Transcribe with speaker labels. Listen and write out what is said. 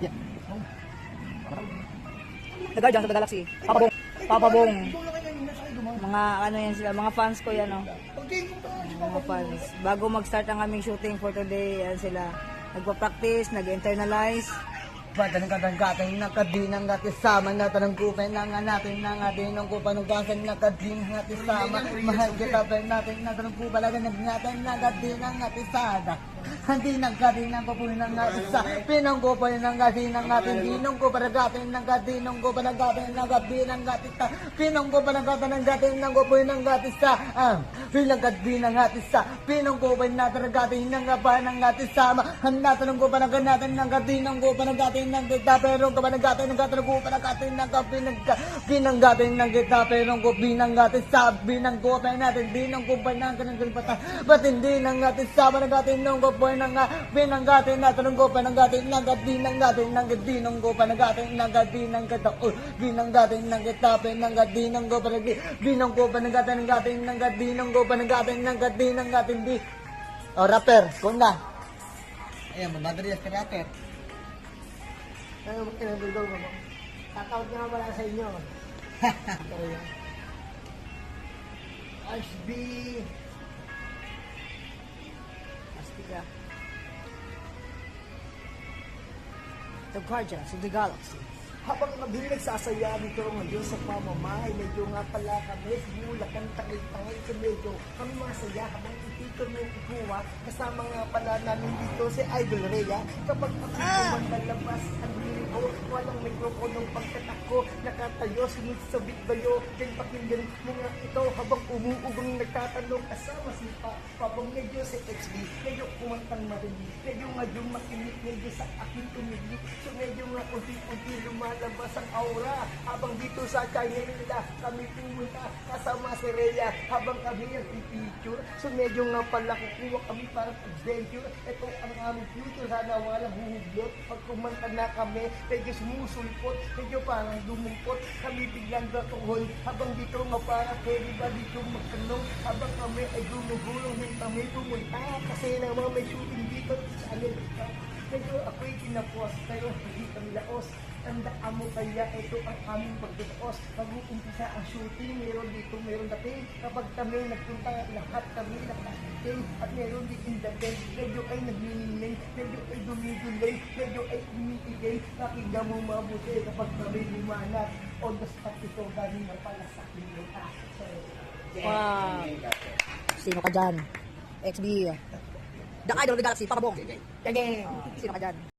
Speaker 1: Yeah. The Guardians of the Galaxy. Papa Bong. Mga ano yan sila, mga fans ko yan, oh. Mga fans. Bago mag-start ang aming shooting for today, yan sila. Nagpa-practice, nag-internalize.
Speaker 2: Badan kadang-kadang nakadinang natin sama natin ang kupay na nga natin na nga din ang kupanugasan nakadinang natin sama mahal kita pa natin natin ang kupalaga natin nakadinang natin sada hindi nagkadinang ko po nang natin sa pinang ko po nang kadinang natin dinong ko paragatin nang kadinong ko paragatin nang kadinang natin sa pinang ko paragatin nang kadinang nang ko po nang natin sa pinang kadinang natin sa pinang ko po natin ragatin nang kapanan natin sama natin ang kupalaga natin nang kadinang ko paragatin ng kita pero kapanagatin ng katalago panagatin ng pinanggatin ng kita pero ko binanggatin sa binanggopan natin dinang ko panang kanang kalpatan ba't hindi nang natin sa panagatin ng ko pinanggatin natin ko panagatin ng dinanggatin ng dinang ko panagatin ng dinang kita binanggatin ng kita pinanggatin ko panagatin binang ko panagatin ng gatin ng dinang ko panagatin ng dinang gatin di rapper kung na ayan mamadriyas ka rapper.
Speaker 3: Ano mo kinagulong mo? Tatawag nga wala sa inyo.
Speaker 2: HB
Speaker 1: Astiga. The Guardians of the Galaxy.
Speaker 3: Habang kami nagsasaya dito ngayon sa pamamahay, medyo nga pala kami, simulakan takay-takay sa medyo kami masaya habang itito ng ikuha, kasama nga pala namin dito si Idol Rhea. Kapag ako malabas ang diri ko, walang mikroponong pagkatakko, nakatayo, sumisabit bayo, din pakinggan mo nga ito habang umuugang nagtatanong kasama si Papang medyo si XB, medyo kumantang marinig, medyo makinig, medyo sa akin tumigil, so medyo nga unti-unti lumalabas ang aura habang dito sa channel nila kami pumunta kasama si Rhea habang kami nagpipicture, so medyo nga pala kukuha kami parang adventure. Ito ang aming future, sana walang huhublot pag kumanta na kami, medyo sumusulpot, medyo parang lumumpot kami biglang gatuhon habang dito nga parang pwede ba dito magtanong habang kami ay gumugulong din kami pumunta kasi naman may shooting dito sa Amerika. Medyo ako'y kinapos pero hindi kami laos. Tandaan mo kaya ito ang aming pagtataos. Pag-uumpisa ang shooting, meron dito, meron dating. Kapag kami nagpunta, lahat kami nakating. At meron din dating. Medyo ay nagminiling, medyo ay dumidulay, medyo ay umiigay. Pakinggan mo mabuti kapag kami lumanat. O daspat ito galing na pala sa akin.
Speaker 1: Wow. Sino ka dyan? XB. The Idol of the Galaxy, Papa Bong. Sino ka dyan?